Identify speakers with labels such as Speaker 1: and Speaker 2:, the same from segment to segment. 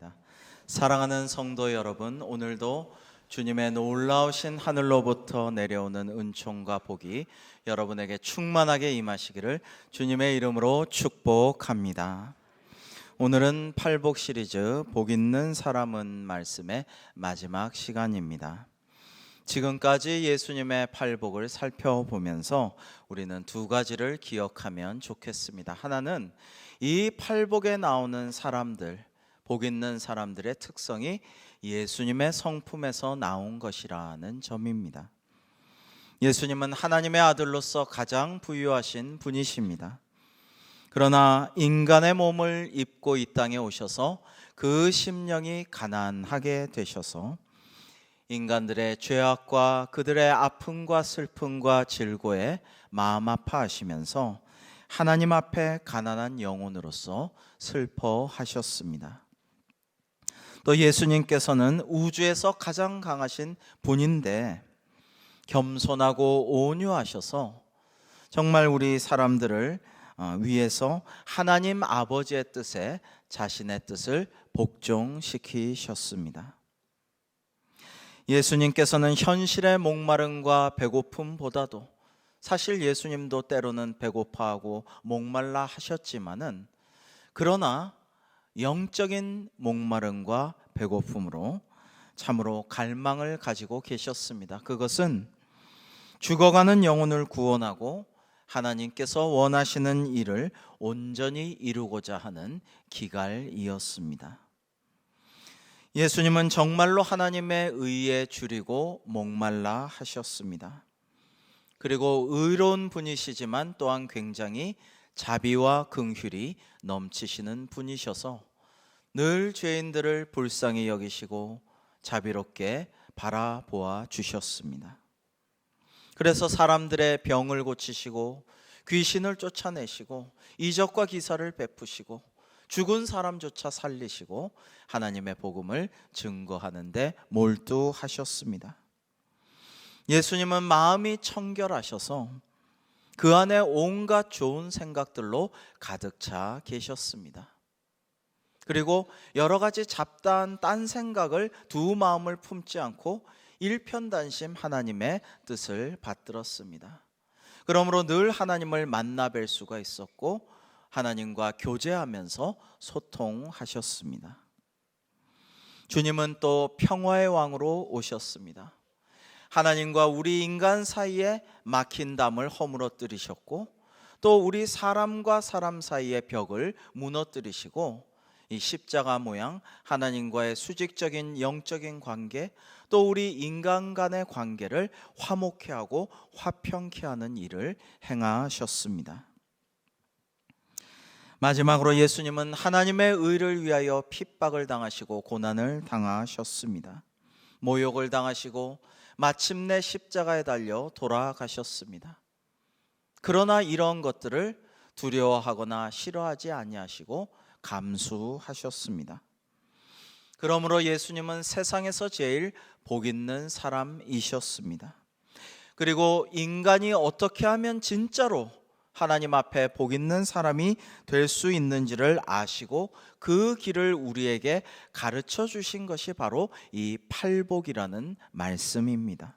Speaker 1: 축복합니다. 사랑하는 성도 여러분, 오늘도 주님의 놀라우신 하늘로부터 내려오는 은총과 복이 여러분에게 충만하게 임하시기를 주님의 이름으로 축복합니다. 오늘은 팔복 시리즈 복 있는 사람은 말씀의 마지막 시간입니다. 지금까지 예수님의 팔복을 살펴보면서 우리는 두 가지를 기억하면 좋겠습니다. 하나는 이 팔복에 나오는 사람들, 복 있는 사람들의 특성이 예수님의 성품에서 나온 것이라는 점입니다. 예수님은 하나님의 아들로서 가장 부유하신 분이십니다. 그러나 인간의 몸을 입고 이 땅에 오셔서 그 심령이 가난하게 되셔서 인간들의 죄악과 그들의 아픔과 슬픔과 질고에 마음 아파하시면서 하나님 앞에 가난한 영혼으로서 슬퍼하셨습니다. 또 예수님께서는 우주에서 가장 강하신 분인데 겸손하고 온유하셔서 정말 우리 사람들을 위해서 하나님 아버지의 뜻에 자신의 뜻을 복종시키셨습니다. 예수님께서는 현실의 목마름과 배고픔보다도 사실 예수님도 때로는 배고파하고 목말라 하셨지만은 그러나 영적인 목마름과 배고픔으로 참으로 갈망을 가지고 계셨습니다. 그것은 죽어가는 영혼을 구원하고 하나님께서 원하시는 일을 온전히 이루고자 하는 기갈이었습니다. 예수님은 정말로 하나님의 의에 줄이고 목말라 하셨습니다. 그리고 의로운 분이시지만 또한 굉장히 자비와 긍휼이 넘치시는 분이셔서 늘 죄인들을 불쌍히 여기시고 자비롭게 바라보아 주셨습니다. 그래서 사람들의 병을 고치시고 귀신을 쫓아내시고 이적과 기사를 베푸시고 죽은 사람조차 살리시고 하나님의 복음을 증거하는 데 몰두하셨습니다. 예수님은 마음이 청결하셔서 그 안에 온갖 좋은 생각들로 가득 차 계셨습니다. 그리고 여러 가지 잡다한 딴 생각을 두 마음을 품지 않고 일편단심 하나님의 뜻을 받들었습니다. 그러므로 늘 하나님을 만나 뵐 수가 있었고 하나님과 교제하면서 소통하셨습니다. 주님은 또 평화의 왕으로 오셨습니다. 하나님과 우리 인간 사이에 막힌 담을 허물어뜨리셨고 또 우리 사람과 사람 사이의 벽을 무너뜨리시고 이 십자가 모양 하나님과의 수직적인 영적인 관계 또 우리 인간 간의 관계를 화목케 하고 화평케 하는 일을 행하셨습니다. 마지막으로 예수님은 하나님의 의를 위하여 핍박을 당하시고 고난을 당하셨습니다. 모욕을 당하시고 마침내 십자가에 달려 돌아가셨습니다. 그러나 이런 것들을 두려워하거나 싫어하지 아니하시고 감수하셨습니다. 그러므로 예수님은 세상에서 제일 복 있는 사람이셨습니다. 그리고 인간이 어떻게 하면 진짜로 하나님 앞에 복 있는 사람이 될 수 있는지를 아시고 그 길을 우리에게 가르쳐 주신 것이 바로 이 팔복이라는 말씀입니다.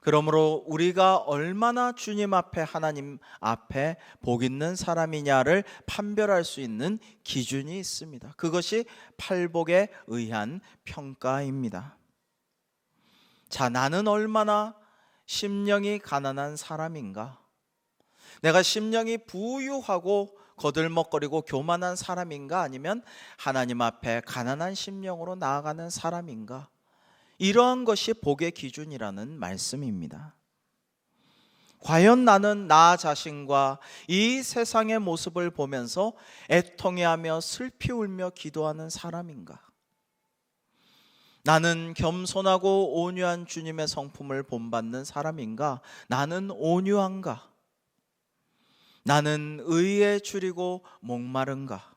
Speaker 1: 그러므로 우리가 얼마나 주님 앞에 하나님 앞에 복 있는 사람이냐를 판별할 수 있는 기준이 있습니다. 그것이 팔복에 의한 평가입니다. 자, 나는 얼마나 심령이 가난한 사람인가? 내가 심령이 부유하고 거들먹거리고 교만한 사람인가? 아니면 하나님 앞에 가난한 심령으로 나아가는 사람인가? 이러한 것이 복의 기준이라는 말씀입니다. 과연 나는 나 자신과 이 세상의 모습을 보면서 애통해하며 슬피 울며 기도하는 사람인가? 나는 겸손하고 온유한 주님의 성품을 본받는 사람인가? 나는 온유한가? 나는 의에 줄이고 목마른가?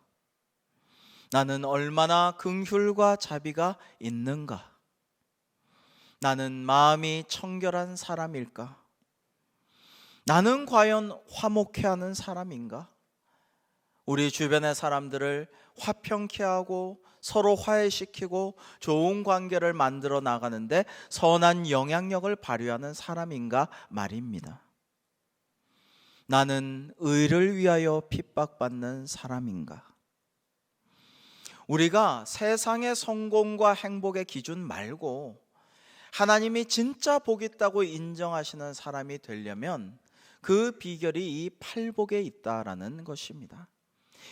Speaker 1: 나는 얼마나 긍휼과 자비가 있는가? 나는 마음이 청결한 사람일까? 나는 과연 화목해 하는 사람인가? 우리 주변의 사람들을 화평케 하고 서로 화해시키고 좋은 관계를 만들어 나가는데 선한 영향력을 발휘하는 사람인가 말입니다. 나는 의를 위하여 핍박받는 사람인가? 우리가 세상의 성공과 행복의 기준 말고 하나님이 진짜 복 있다고 인정하시는 사람이 되려면 그 비결이 이 팔복에 있다라는 것입니다.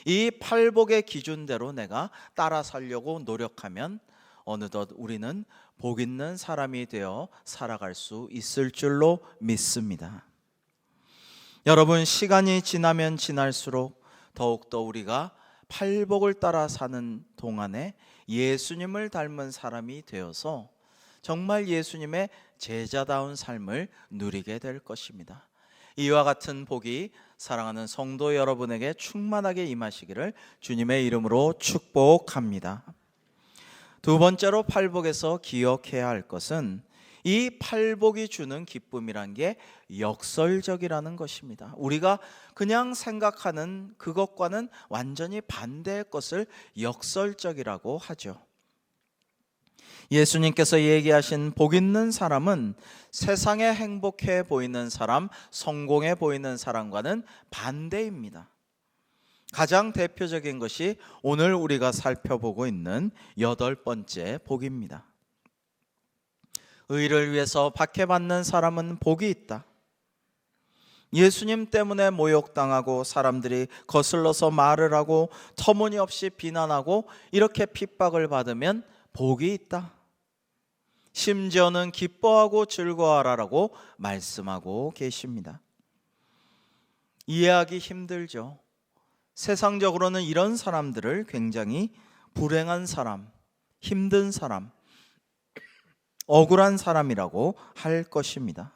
Speaker 1: 이 팔복의 기준대로 내가 따라 살려고 노력하면 어느덧 우리는 복 있는 사람이 되어 살아갈 수 있을 줄로 믿습니다. 여러분, 시간이 지나면 지날수록 더욱더 우리가 팔복을 따라 사는 동안에 예수님을 닮은 사람이 되어서 정말 예수님의 제자다운 삶을 누리게 될 것입니다. 이와 같은 복이 사랑하는 성도 여러분에게 충만하게 임하시기를 주님의 이름으로 축복합니다. 두 번째로 팔복에서 기억해야 할 것은 이 팔복이 주는 기쁨이란 게 역설적이라는 것입니다. 우리가 그냥 생각하는 그것과는 완전히 반대의 것을 역설적이라고 하죠. 예수님께서 얘기하신 복 있는 사람은 세상에 행복해 보이는 사람, 성공해 보이는 사람과는 반대입니다. 가장 대표적인 것이 오늘 우리가 살펴보고 있는 8번째 복입니다. 의를 위해서 박해받는 사람은 복이 있다. 예수님 때문에 모욕당하고 사람들이 거슬러서 말을 하고 터무니없이 비난하고 이렇게 핍박을 받으면 복이 있다. 심지어는 기뻐하고 즐거워하라라고 말씀하고 계십니다. 이해하기 힘들죠. 세상적으로는 이런 사람들을 굉장히 불행한 사람, 힘든 사람, 억울한 사람이라고 할 것입니다.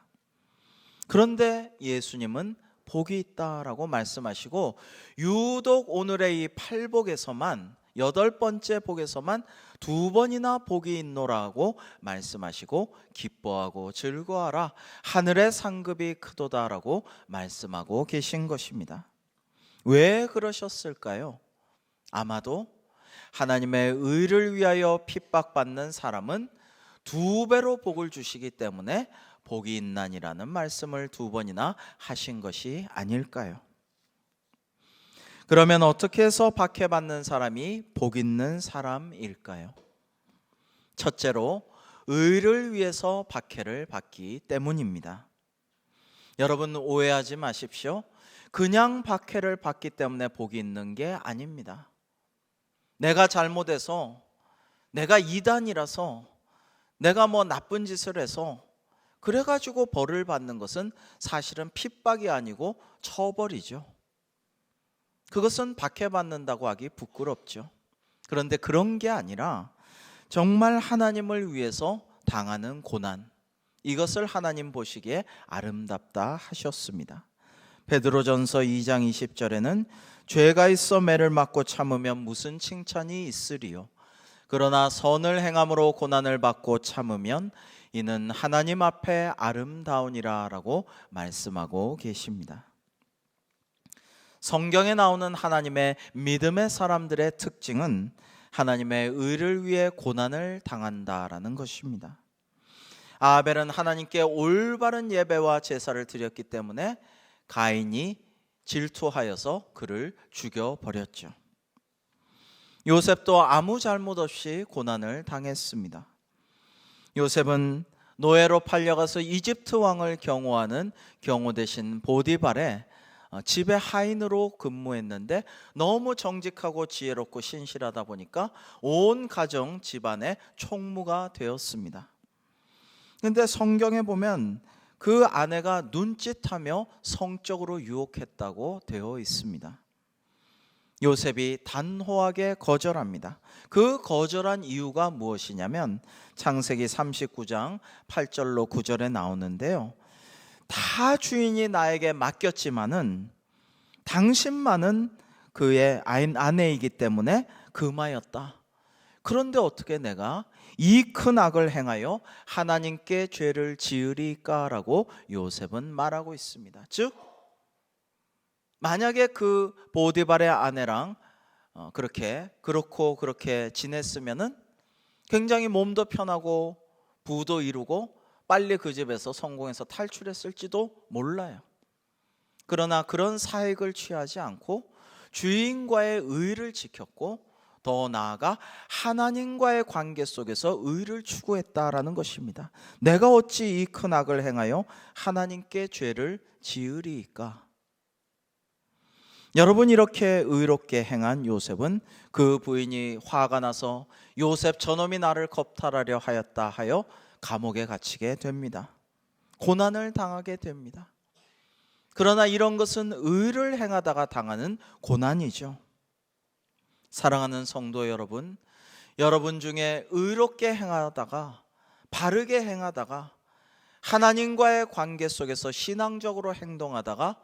Speaker 1: 그런데 예수님은 복이 있다라고 말씀하시고 유독 오늘의 이 팔복에서만 8번째 복에서만 2번이나 복이 있노라고 말씀하시고 기뻐하고 즐거워하라 하늘의 상급이 크도다라고 말씀하고 계신 것입니다. 왜 그러셨을까요? 아마도 하나님의 의를 위하여 핍박받는 사람은 2배로 복을 주시기 때문에 복이 있나니라는 말씀을 2번이나 하신 것이 아닐까요? 그러면 어떻게 해서 박해받는 사람이 복 있는 사람일까요? 첫째로 의를 위해서 박해를 받기 때문입니다. 여러분, 오해하지 마십시오. 그냥 박해를 받기 때문에 복이 있는 게 아닙니다. 내가 잘못해서, 내가 이단이라서, 내가 나쁜 짓을 해서 그래가지고 벌을 받는 것은 사실은 핍박이 아니고 처벌이죠. 그것은 박해받는다고 하기 부끄럽죠. 그런데 그런 게 아니라 정말 하나님을 위해서 당하는 고난, 이것을 하나님 보시기에 아름답다 하셨습니다. 베드로전서 2장 20절에는 죄가 있어 매를 맞고 참으면 무슨 칭찬이 있으리요. 그러나 선을 행함으로 고난을 받고 참으면 이는 하나님 앞에 아름다우니라 라고 말씀하고 계십니다. 성경에 나오는 하나님의 믿음의 사람들의 특징은 하나님의 의를 위해 고난을 당한다라는 것입니다. 아벨은 하나님께 올바른 예배와 제사를 드렸기 때문에 가인이 질투하여서 그를 죽여버렸죠. 요셉도 아무 잘못 없이 고난을 당했습니다. 요셉은 노예로 팔려가서 이집트 왕을 경호하는 경호 대신 보디발의 집의 하인으로 근무했는데 너무 정직하고 지혜롭고 신실하다 보니까 온 가정 집안의 총무가 되었습니다. 그런데 성경에 보면 그 아내가 눈짓하며 성적으로 유혹했다고 되어 있습니다. 요셉이 단호하게 거절합니다. 그 거절한 이유가 무엇이냐면 창세기 39장 8절로 9절에 나오는데요. 다 주인이 나에게 맡겼지만은 당신만은 그의 아내이기 때문에 금하였다. 그런데 어떻게 내가 이 큰 악을 행하여 하나님께 죄를 지으리까라고 요셉은 말하고 있습니다. 즉 만약에 그 보디발의 아내랑 그렇게 지냈으면은 굉장히 몸도 편하고 부도 이루고 빨리 그 집에서 성공해서 탈출했을지도 몰라요. 그러나 그런 사익을 취하지 않고 주인과의 의를 지켰고 더 나아가 하나님과의 관계 속에서 의를 추구했다라는 것입니다. 내가 어찌 이 큰 악을 행하여 하나님께 죄를 지으리이까? 여러분, 이렇게 의롭게 행한 요셉은 그 부인이 화가 나서 요셉 저놈이 나를 겁탈하려 하였다 하여 감옥에 갇히게 됩니다. 고난을 당하게 됩니다. 그러나 이런 것은 의를 행하다가 당하는 고난이죠. 사랑하는 성도 여러분, 여러분 중에 의롭게 행하다가, 바르게 행하다가, 하나님과의 관계 속에서 신앙적으로 행동하다가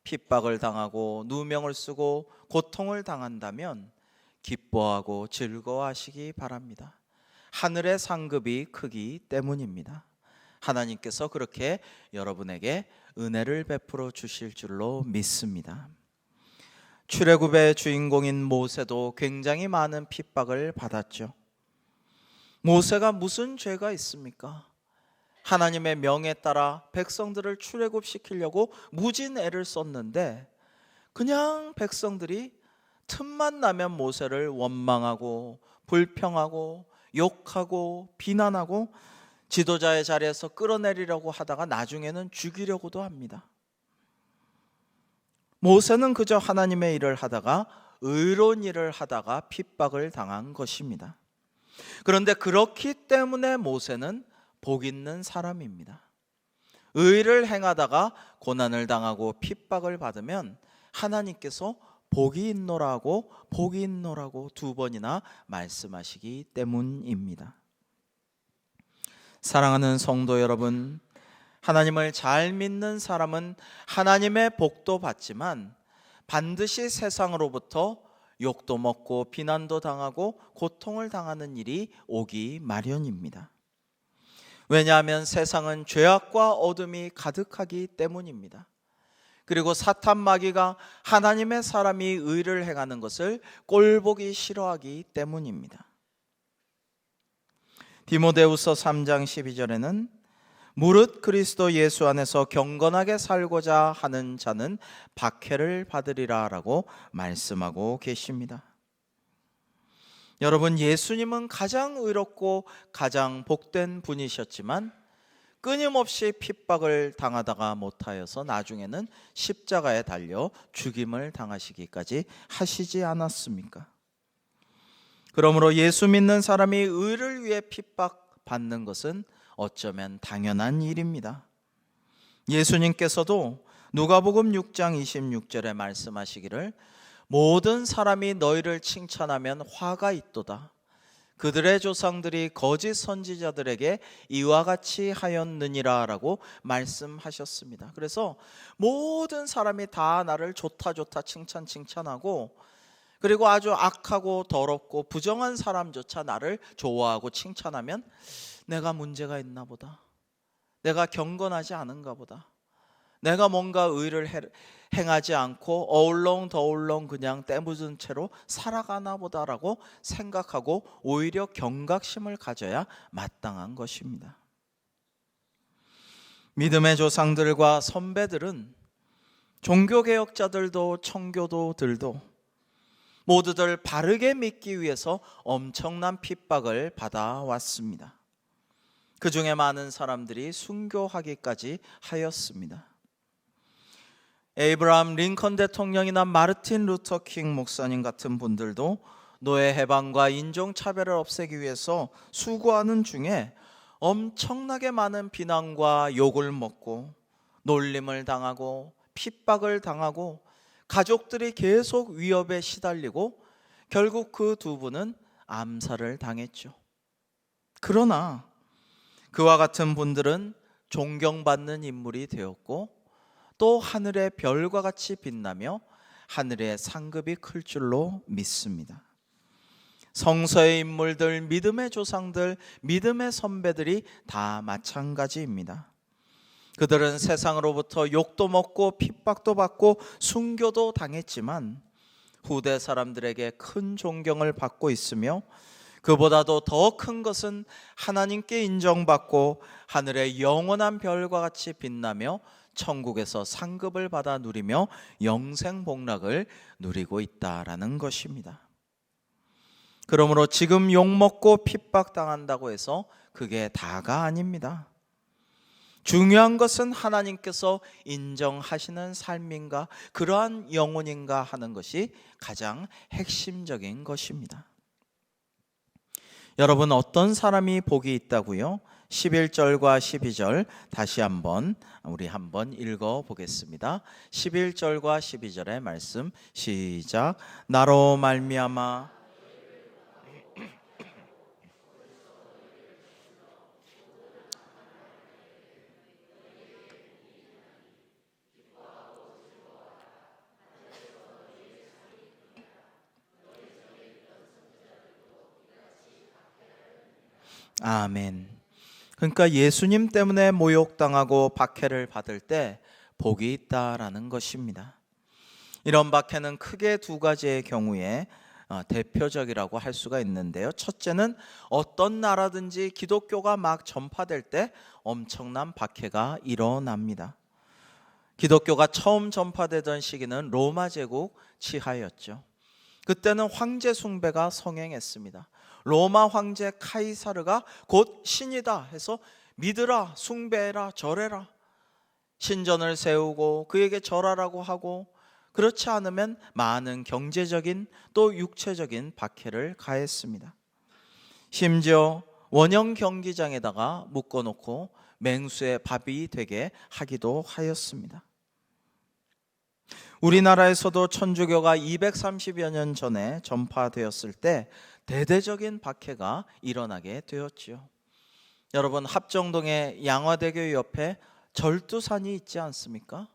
Speaker 1: 핍박을 당하고 누명을 쓰고 고통을 당한다면 기뻐하고 즐거워하시기 바랍니다. 하늘의 상급이 크기 때문입니다. 하나님께서 그렇게 여러분에게 은혜를 베풀어 주실 줄로 믿습니다. 출애굽의 주인공인 모세도 굉장히 많은 핍박을 받았죠. 모세가 무슨 죄가 있습니까? 하나님의 명에 따라 백성들을 출애굽시키려고 무진 애를 썼는데 그냥 백성들이 틈만 나면 모세를 원망하고 불평하고 욕하고 비난하고 지도자의 자리에서 끌어내리려고 하다가 나중에는 죽이려고도 합니다. 모세는 그저 하나님의 일을 하다가 의로운 일을 하다가 핍박을 당한 것입니다. 그런데 그렇기 때문에 모세는 복 있는 사람입니다. 의를 행하다가 고난을 당하고 핍박을 받으면 하나님께서 복이 있노라고 두 번이나 말씀하시기 때문입니다. 사랑하는 성도 여러분, 하나님을 잘 믿는 사람은 하나님의 복도 받지만 반드시 세상으로부터 욕도 먹고 비난도 당하고 고통을 당하는 일이 오기 마련입니다. 왜냐하면 세상은 죄악과 어둠이 가득하기 때문입니다. 그리고 사탄 마귀가 하나님의 사람이 의를 행하는 것을 꼴보기 싫어하기 때문입니다. 디모데후서 3장 12절에는 무릇 그리스도 예수 안에서 경건하게 살고자 하는 자는 박해를 받으리라 라고 말씀하고 계십니다. 여러분, 예수님은 가장 의롭고 가장 복된 분이셨지만 끊임없이 핍박을 당하다가 못하여서 나중에는 십자가에 달려 죽임을 당하시기까지 하시지 않았습니까? 그러므로 예수 믿는 사람이 의를 위해 핍박받는 것은 어쩌면 당연한 일입니다. 예수님께서도 누가복음 6장 26절에 말씀하시기를 모든 사람이 너희를 칭찬하면 화가 있도다. 그들의 조상들이 거짓 선지자들에게 이와 같이 하였느니라 라고 말씀하셨습니다. 그래서 모든 사람이 다 나를 좋다 칭찬하고, 그리고 아주 악하고 더럽고 부정한 사람조차 나를 좋아하고 칭찬하면 내가 문제가 있나 보다, 내가 경건하지 않은가 보다, 내가 뭔가 의를 행하지 않고 어울렁더울렁 그냥 때묻은 채로 살아가나 보다라고 생각하고 오히려 경각심을 가져야 마땅한 것입니다. 믿음의 조상들과 선배들은, 종교개혁자들도 청교도들도 모두들 바르게 믿기 위해서 엄청난 핍박을 받아왔습니다. 그 중에 많은 사람들이 순교하기까지 하였습니다. 에이브라함 링컨 대통령이나 마르틴 루터 킹 목사님 같은 분들도 노예 해방과 인종차별을 없애기 위해서 수고하는 중에 엄청나게 많은 비난과 욕을 먹고 놀림을 당하고 핍박을 당하고 가족들이 계속 위협에 시달리고 결국 그 두 분은 암살을 당했죠. 그러나 그와 같은 분들은 존경받는 인물이 되었고 또 하늘의 별과 같이 빛나며 하늘의 상급이 클 줄로 믿습니다. 성서의 인물들, 믿음의 조상들, 믿음의 선배들이 다 마찬가지입니다. 그들은 세상으로부터 욕도 먹고 핍박도 받고 순교도 당했지만 후대 사람들에게 큰 존경을 받고 있으며 그보다도 더 큰 것은 하나님께 인정받고 하늘의 영원한 별과 같이 빛나며 천국에서 상급을 받아 누리며 영생 복락을 누리고 있다라는 것입니다. 그러므로 지금 욕먹고 핍박당한다고 해서 그게 다가 아닙니다. 중요한 것은 하나님께서 인정하시는 삶인가, 그러한 영혼인가 하는 것이 가장 핵심적인 것입니다. 여러분, 어떤 사람이 복이 있다고요? 11절과 12절 다시 우리 한번 읽어 보겠습니다. 11절과 12절의 말씀 시작. 나로 말미암아 아멘. 그러니까 예수님 때문에 모욕당하고 박해를 받을 때 복이 있다라는 것입니다. 이런 박해는 크게 두 가지의 경우에 대표적이라고 할 수가 있는데요. 첫째는 어떤 나라든지 기독교가 막 전파될 때 엄청난 박해가 일어납니다. 기독교가 처음 전파되던 시기는 로마 제국 치하였죠. 그때는 황제 숭배가 성행했습니다. 로마 황제 카이사르가 곧 신이다 해서 믿으라, 숭배해라, 절해라, 신전을 세우고 그에게 절하라고 하고, 그렇지 않으면 많은 경제적인 또 육체적인 박해를 가했습니다. 심지어 원형 경기장에다가 묶어놓고 맹수의 밥이 되게 하기도 하였습니다. 우리나라에서도 천주교가 230여 년 전에 전파되었을 때 대대적인 박해가 일어나게 되었지요. 여러분, 합정동의 양화대교 옆에 절두산이 있지 않습니까?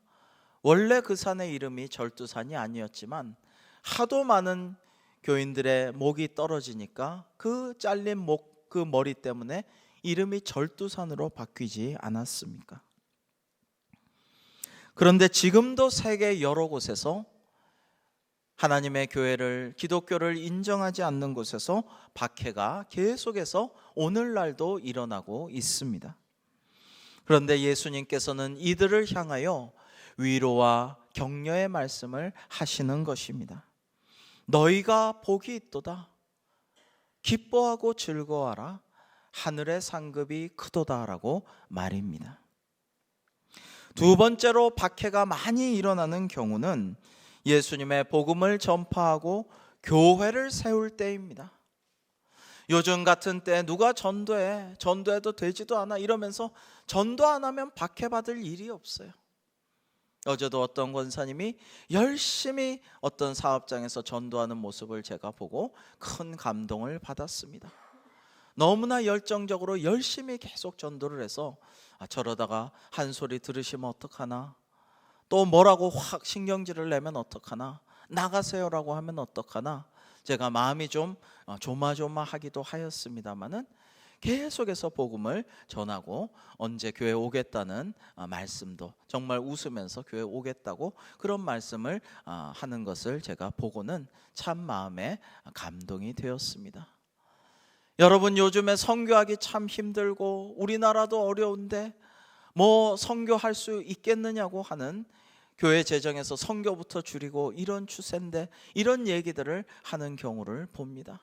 Speaker 1: 원래 그 산의 이름이 절두산이 아니었지만 하도 많은 교인들의 목이 떨어지니까 그 잘린 목, 그 머리 때문에 이름이 절두산으로 바뀌지 않았습니까? 그런데 지금도 세계 여러 곳에서 하나님의 교회를, 기독교를 인정하지 않는 곳에서 박해가 계속해서 오늘날도 일어나고 있습니다. 그런데 예수님께서는 이들을 향하여 위로와 격려의 말씀을 하시는 것입니다. 너희가 복이 있도다. 기뻐하고 즐거워하라. 하늘의 상급이 크도다라고 말입니다. 두 번째로 박해가 많이 일어나는 경우는 예수님의 복음을 전파하고 교회를 세울 때입니다. 요즘 같은 때 누가 전도해, 전도해도 되지도 않아 이러면서 전도 안 하면 박해받을 일이 없어요. 어제도 어떤 권사님이 열심히 어떤 사업장에서 전도하는 모습을 제가 보고 큰 감동을 받았습니다. 너무나 열정적으로 열심히 계속 전도를 해서 저러다가 한 소리 들으시면 어떡하나, 또 뭐라고 확 신경질을 내면 어떡하나, 나가세요라고 하면 어떡하나, 제가 마음이 좀 조마조마하기도 하였습니다마는 계속해서 복음을 전하고 언제 교회 오겠다는 말씀도 정말 웃으면서 교회 오겠다고 그런 말씀을 하는 것을 제가 보고는 참 마음에 감동이 되었습니다. 여러분, 요즘에 선교하기 참 힘들고 우리나라도 어려운데 뭐 선교할 수 있겠느냐고 하는, 교회 재정에서 선교부터 줄이고 이런 추세인데 이런 얘기들을 하는 경우를 봅니다.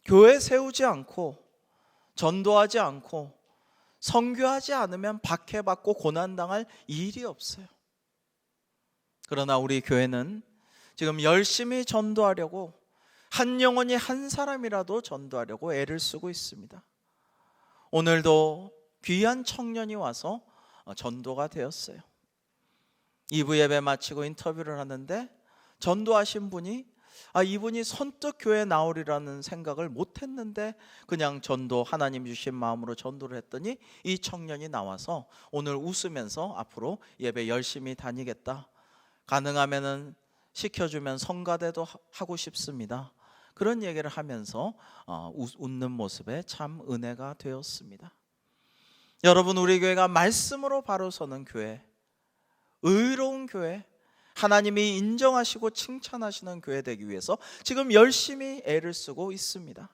Speaker 1: 교회 세우지 않고 전도하지 않고 선교하지 않으면 박해받고 고난당할 일이 없어요. 그러나 우리 교회는 지금 열심히 전도하려고, 한 영혼이 한 사람이라도 전도하려고 애를 쓰고 있습니다. 오늘도 귀한 청년이 와서 전도가 되었어요. 2부 예배 마치고 인터뷰를 하는데 전도하신 분이 이분이 선뜻 교회에 나오리라는 생각을 못했는데 그냥 전도, 하나님 주신 마음으로 전도를 했더니 이 청년이 나와서 오늘 웃으면서 앞으로 예배 열심히 다니겠다, 가능하면은 시켜주면 성가대도 하고 싶습니다, 그런 얘기를 하면서 웃는 모습에 참 은혜가 되었습니다. 여러분, 우리 교회가 말씀으로 바로 서는 교회, 의로운 교회, 하나님이 인정하시고 칭찬하시는 교회 되기 위해서 지금 열심히 애를 쓰고 있습니다.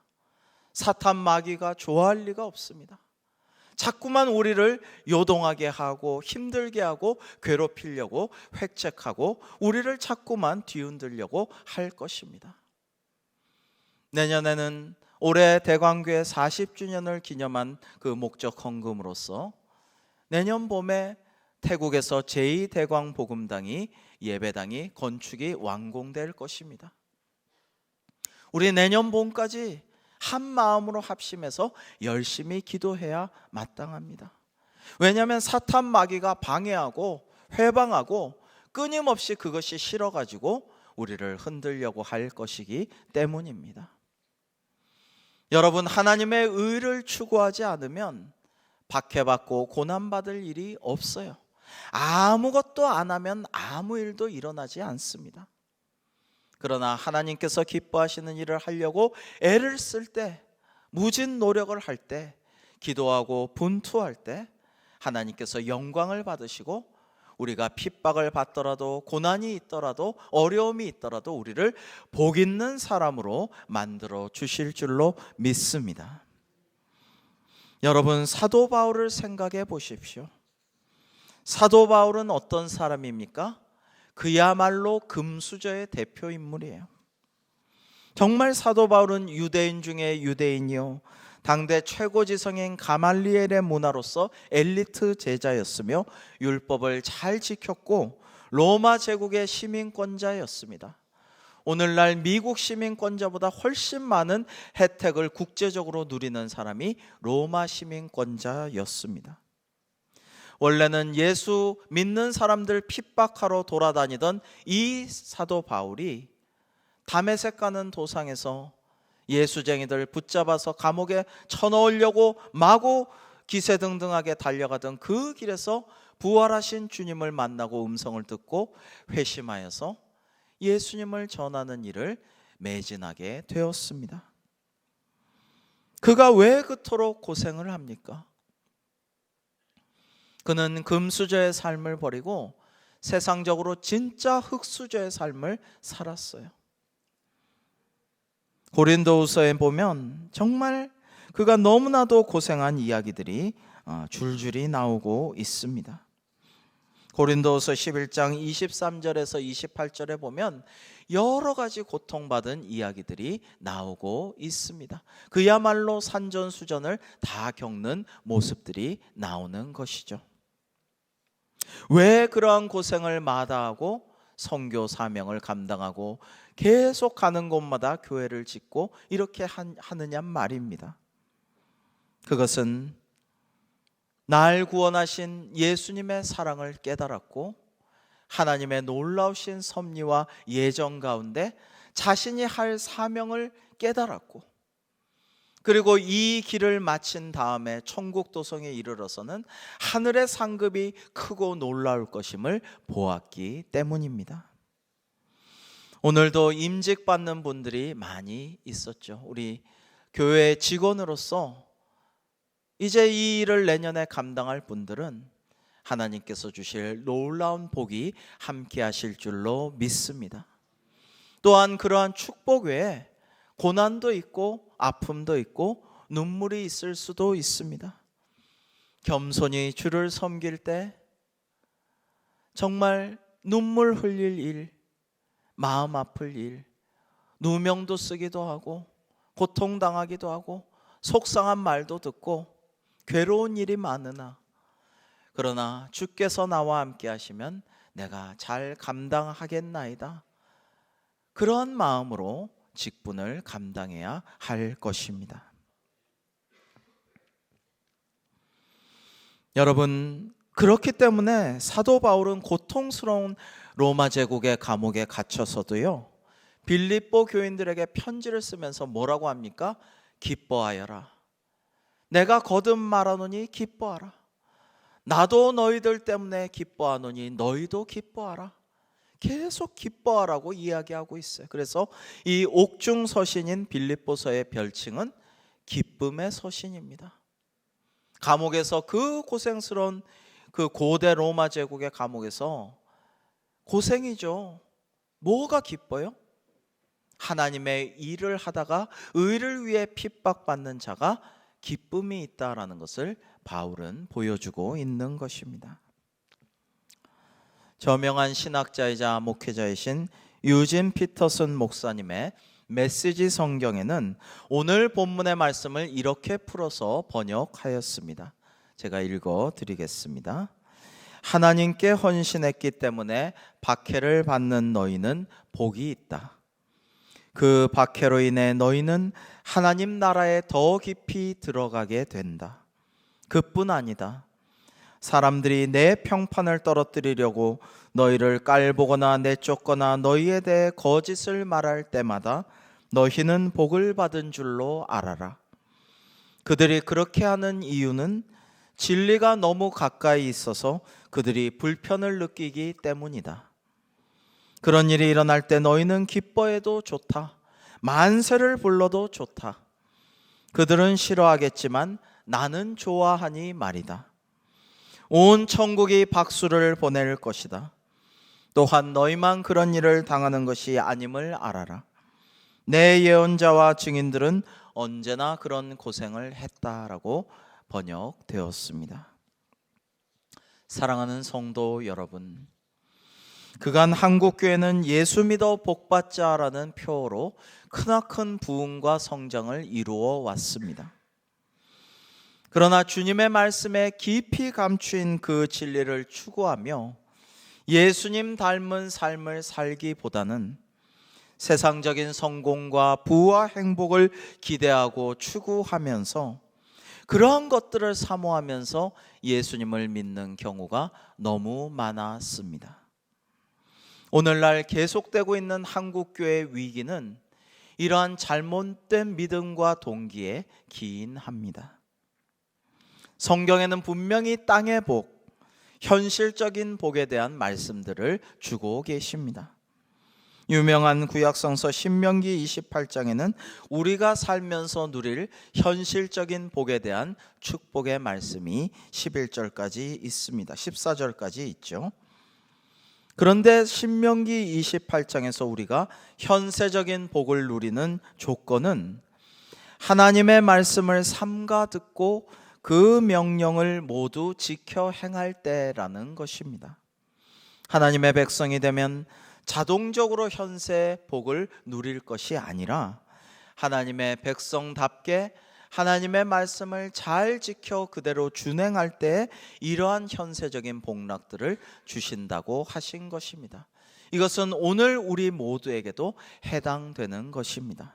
Speaker 1: 사탄 마귀가 좋아할 리가 없습니다. 자꾸만 우리를 요동하게 하고 힘들게 하고 괴롭히려고 획책하고 우리를 자꾸만 뒤흔들려고 할 것입니다. 내년에는 올해 대광교회 40주년을 기념한 그 목적 헌금으로서 내년 봄에 태국에서 제2대광복음당이 예배당이 건축이 완공될 것입니다. 우리 내년 봄까지 한 마음으로 합심해서 열심히 기도해야 마땅합니다. 왜냐하면 사탄 마귀가 방해하고 회방하고 끊임없이 그것이 싫어가지고 우리를 흔들려고 할 것이기 때문입니다. 여러분, 하나님의 의를 추구하지 않으면 박해받고 고난받을 일이 없어요. 아무것도 안 하면 아무 일도 일어나지 않습니다. 그러나 하나님께서 기뻐하시는 일을 하려고 애를 쓸 때, 무진 노력을 할 때, 기도하고 분투할 때 하나님께서 영광을 받으시고 우리가 핍박을 받더라도 고난이 있더라도 어려움이 있더라도 우리를 복 있는 사람으로 만들어 주실 줄로 믿습니다. 여러분, 사도 바울을 생각해 보십시오. 사도 바울은 어떤 사람입니까? 그야말로 금수저의 대표 인물이에요. 정말 사도 바울은 유대인 중에 유대인이요, 당대 최고지성인 가말리엘의 문화로서 엘리트 제자였으며 율법을 잘 지켰고 로마 제국의 시민권자였습니다. 오늘날 미국 시민권자보다 훨씬 많은 혜택을 국제적으로 누리는 사람이 로마 시민권자였습니다. 원래는 예수 믿는 사람들 핍박하러 돌아다니던 이 사도 바울이 다메섹 가는 도상에서 예수쟁이들 붙잡아서 감옥에 쳐넣으려고 마구 기세등등하게 달려가던 그 길에서 부활하신 주님을 만나고 음성을 듣고 회심하여서 예수님을 전하는 일을 매진하게 되었습니다. 그가 왜 그토록 고생을 합니까? 그는 금수저의 삶을 버리고 세상적으로 진짜 흙수저의 삶을 살았어요. 고린도후서에 보면 정말 그가 너무나도 고생한 이야기들이 줄줄이 나오고 있습니다. 고린도후서 11장 23절에서 28절에 보면 여러 가지 고통받은 이야기들이 나오고 있습니다. 그야말로 산전수전을 다 겪는 모습들이 나오는 것이죠. 왜 그러한 고생을 마다하고 선교 사명을 감당하고 계속 가는 곳마다 교회를 짓고 이렇게 하느냐 말입니다. 그것은 날 구원하신 예수님의 사랑을 깨달았고 하나님의 놀라우신 섭리와 예정 가운데 자신이 할 사명을 깨달았고, 그리고 이 길을 마친 다음에 천국 도성에 이르러서는 하늘의 상급이 크고 놀라울 것임을 보았기 때문입니다. 오늘도 임직받는 분들이 많이 있었죠. 우리 교회 직원으로서 이제 이 일을 내년에 감당할 분들은 하나님께서 주실 놀라운 복이 함께 하실 줄로 믿습니다. 또한 그러한 축복 외에 고난도 있고 아픔도 있고 눈물이 있을 수도 있습니다. 겸손히 주를 섬길 때 정말 눈물 흘릴 일, 마음 아플 일, 누명도 쓰기도 하고 고통당하기도 하고 속상한 말도 듣고 괴로운 일이 많으나, 그러나 주께서 나와 함께 하시면 내가 잘 감당하겠나이다, 그런 마음으로 직분을 감당해야 할 것입니다. 여러분, 그렇기 때문에 사도 바울은 고통스러운 로마 제국의 감옥에 갇혀서도요, 빌립보 교인들에게 편지를 쓰면서 뭐라고 합니까? 기뻐하여라. 내가 거듭 말하노니 기뻐하라. 나도 너희들 때문에 기뻐하노니 너희도 기뻐하라. 계속 기뻐하라고 이야기하고 있어요. 그래서 이 옥중 서신인 빌립보서의 별칭은 기쁨의 서신입니다. 감옥에서 그 고생스러운 그 고대 로마 제국의 감옥에서 고생이죠. 뭐가 기뻐요? 하나님의 일을 하다가 의를 위해 핍박받는 자가 기쁨이 있다라는 것을 바울은 보여주고 있는 것입니다. 저명한 신학자이자 목회자이신 유진 피터슨 목사님의 메시지 성경에는 오늘 본문의 말씀을 이렇게 풀어서 번역하였습니다. 제가 읽어 드리겠습니다. 하나님께 헌신했기 때문에 박해를 받는 너희는 복이 있다. 그 박해로 인해 너희는 하나님 나라에 더 깊이 들어가게 된다. 그뿐 아니다. 사람들이 내 평판을 떨어뜨리려고 너희를 깔보거나 내쫓거나 너희에 대해 거짓을 말할 때마다 너희는 복을 받은 줄로 알아라. 그들이 그렇게 하는 이유는 진리가 너무 가까이 있어서 그들이 불편을 느끼기 때문이다. 그런 일이 일어날 때 너희는 기뻐해도 좋다. 만세를 불러도 좋다. 그들은 싫어하겠지만 나는 좋아하니 말이다. 온 천국이 박수를 보낼 것이다. 또한 너희만 그런 일을 당하는 것이 아님을 알아라. 내 예언자와 증인들은 언제나 그런 고생을 했다라고 번역되었습니다. 사랑하는 성도 여러분, 그간 한국교회는 예수 믿어 복받자라는 표어로 크나큰 부흥과 성장을 이루어 왔습니다. 그러나 주님의 말씀에 깊이 감추인 그 진리를 추구하며 예수님 닮은 삶을 살기보다는 세상적인 성공과 부와 행복을 기대하고 추구하면서 그러한 것들을 사모하면서 예수님을 믿는 경우가 너무 많았습니다. 오늘날 계속되고 있는 한국교회의 위기는 이러한 잘못된 믿음과 동기에 기인합니다. 성경에는 분명히 땅의 복, 현실적인 복에 대한 말씀들을 주고 계십니다. 유명한 구약성서 신명기 28장에는 우리가 살면서 누릴 현실적인 복에 대한 축복의 말씀이 11절까지 있습니다. 14절까지 있죠. 그런데 신명기 28장에서 우리가 현세적인 복을 누리는 조건은 하나님의 말씀을 삼가 듣고 그 명령을 모두 지켜 행할 때라는 것입니다. 하나님의 백성이 되면 자동적으로 현세의 복을 누릴 것이 아니라 하나님의 백성답게 하나님의 말씀을 잘 지켜 그대로 준행할 때 이러한 현세적인 복락들을 주신다고 하신 것입니다. 이것은 오늘 우리 모두에게도 해당되는 것입니다.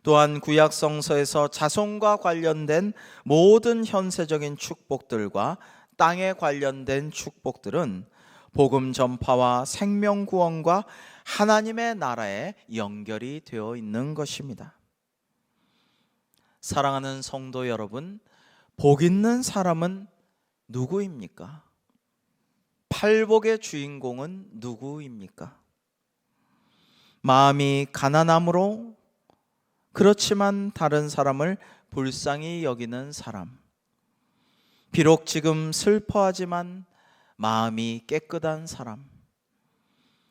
Speaker 1: 또한 구약성서에서 자손과 관련된 모든 현세적인 축복들과 땅에 관련된 축복들은 복음 전파와 생명 구원과 하나님의 나라에 연결이 되어 있는 것입니다. 사랑하는 성도 여러분, 복 있는 사람은 누구입니까? 팔복의 주인공은 누구입니까? 마음이 가난함으로 그렇지만 다른 사람을 불쌍히 여기는 사람, 비록 지금 슬퍼하지만 마음이 깨끗한 사람,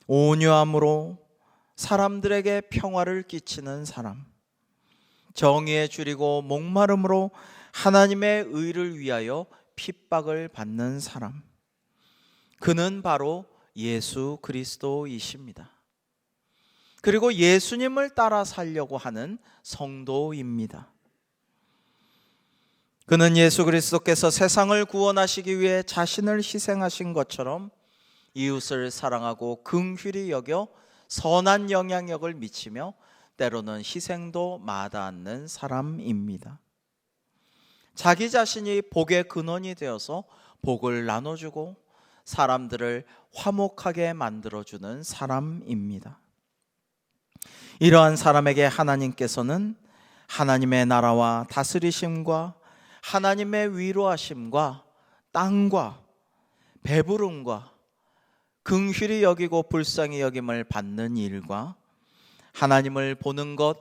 Speaker 1: 온유함으로 사람들에게 평화를 끼치는 사람, 정의에 줄이고 목마름으로 하나님의 의를 위하여 핍박을 받는 사람, 그는 바로 예수 그리스도이십니다. 그리고 예수님을 따라 살려고 하는 성도입니다. 그는 예수 그리스도께서 세상을 구원하시기 위해 자신을 희생하신 것처럼 이웃을 사랑하고 긍휼히 여겨 선한 영향력을 미치며 때로는 희생도 마다 않는 사람입니다. 자기 자신이 복의 근원이 되어서 복을 나눠주고 사람들을 화목하게 만들어주는 사람입니다. 이러한 사람에게 하나님께서는 하나님의 나라와 다스리심과 하나님의 위로하심과 땅과 배부름과 긍휼히 여기고 불쌍히 여김을 받는 일과 하나님을 보는 것,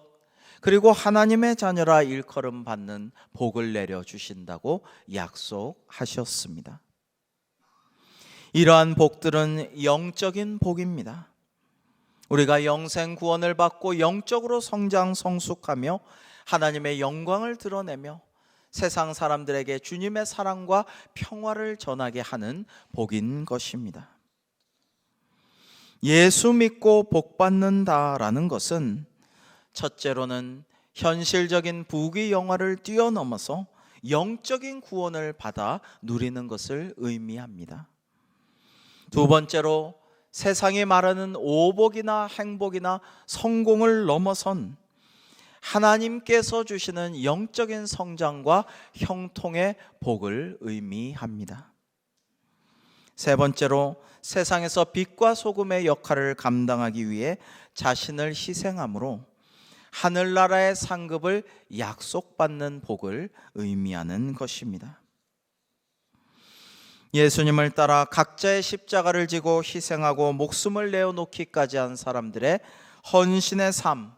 Speaker 1: 그리고 하나님의 자녀라 일컬음 받는 복을 내려주신다고 약속하셨습니다. 이러한 복들은 영적인 복입니다. 우리가 영생 구원을 받고 영적으로 성장 성숙하며 하나님의 영광을 드러내며 세상 사람들에게 주님의 사랑과 평화를 전하게 하는 복인 것입니다. 예수 믿고 복 받는다라는 것은 첫째로는 현실적인 부귀 영화를 뛰어넘어서 영적인 구원을 받아 누리는 것을 의미합니다. 두 번째로 세상이 말하는 오복이나 행복이나 성공을 넘어선 하나님께서 주시는 영적인 성장과 형통의 복을 의미합니다. 세 번째로 세상에서 빛과 소금의 역할을 감당하기 위해 자신을 희생함으로 하늘나라의 상급을 약속받는 복을 의미하는 것입니다. 예수님을 따라 각자의 십자가를 지고 희생하고 목숨을 내어놓기까지 한 사람들의 헌신의 삶,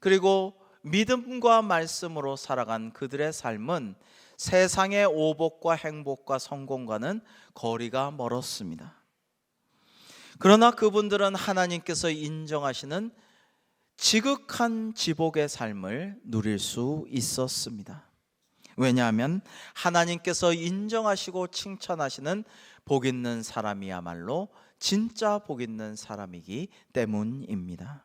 Speaker 1: 그리고 믿음과 말씀으로 살아간 그들의 삶은 세상의 오복과 행복과 성공과는 거리가 멀었습니다. 그러나 그분들은 하나님께서 인정하시는 지극한 지복의 삶을 누릴 수 있었습니다. 왜냐하면 하나님께서 인정하시고 칭찬하시는 복 있는 사람이야말로 진짜 복 있는 사람이기 때문입니다.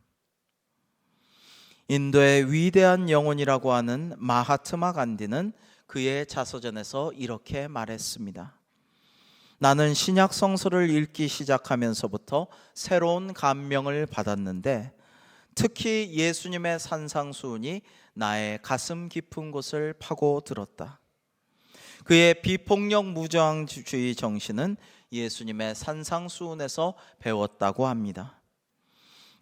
Speaker 1: 인도의 위대한 영혼이라고 하는 마하트마 간디는 그의 자서전에서 이렇게 말했습니다. 나는 신약 성서를 읽기 시작하면서부터 새로운 감명을 받았는데 특히 예수님의 산상수훈이 나의 가슴 깊은 곳을 파고들었다. 그의 비폭력 무저항주의 정신은 예수님의 산상수훈에서 배웠다고 합니다.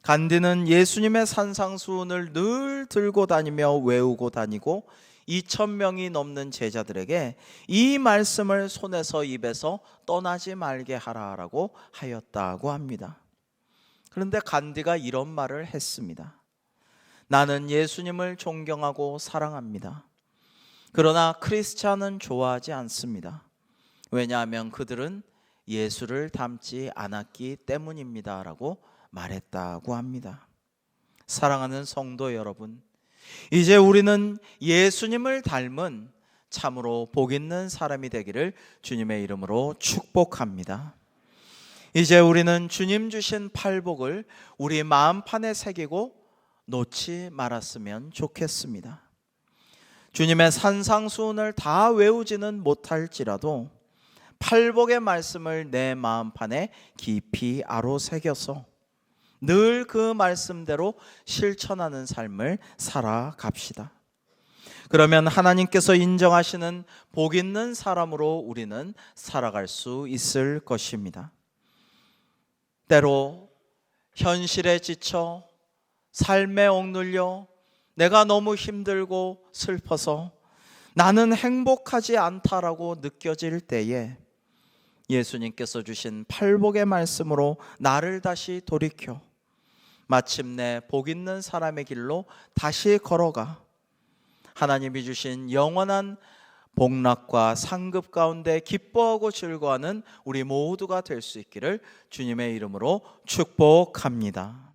Speaker 1: 간디는 예수님의 산상수훈을 늘 들고 다니며 외우고 다니고 2,000명이 넘는 제자들에게 이 말씀을 손에서 입에서 떠나지 말게 하라라고 하였다고 합니다. 그런데 간디가 이런 말을 했습니다. 나는 예수님을 존경하고 사랑합니다. 그러나 크리스찬은 좋아하지 않습니다. 왜냐하면 그들은 예수를 닮지 않았기 때문입니다 라고 말했다고 합니다. 사랑하는 성도 여러분, 이제 우리는 예수님을 닮은 참으로 복 있는 사람이 되기를 주님의 이름으로 축복합니다. 이제 우리는 주님 주신 팔복을 우리 마음판에 새기고 놓지 말았으면 좋겠습니다. 주님의 산상수훈을 다 외우지는 못할지라도 팔복의 말씀을 내 마음판에 깊이 아로새겨서 늘 그 말씀대로 실천하는 삶을 살아갑시다. 그러면 하나님께서 인정하시는 복 있는 사람으로 우리는 살아갈 수 있을 것입니다. 때로 현실에 지쳐 삶에 억눌려 내가 너무 힘들고 슬퍼서 나는 행복하지 않다라고 느껴질 때에 예수님께서 주신 팔복의 말씀으로 나를 다시 돌이켜 마침내 복 있는 사람의 길로 다시 걸어가 하나님이 주신 영원한 복락과 상급 가운데 기뻐하고 즐거워하는 우리 모두가 될 수 있기를 주님의 이름으로 축복합니다.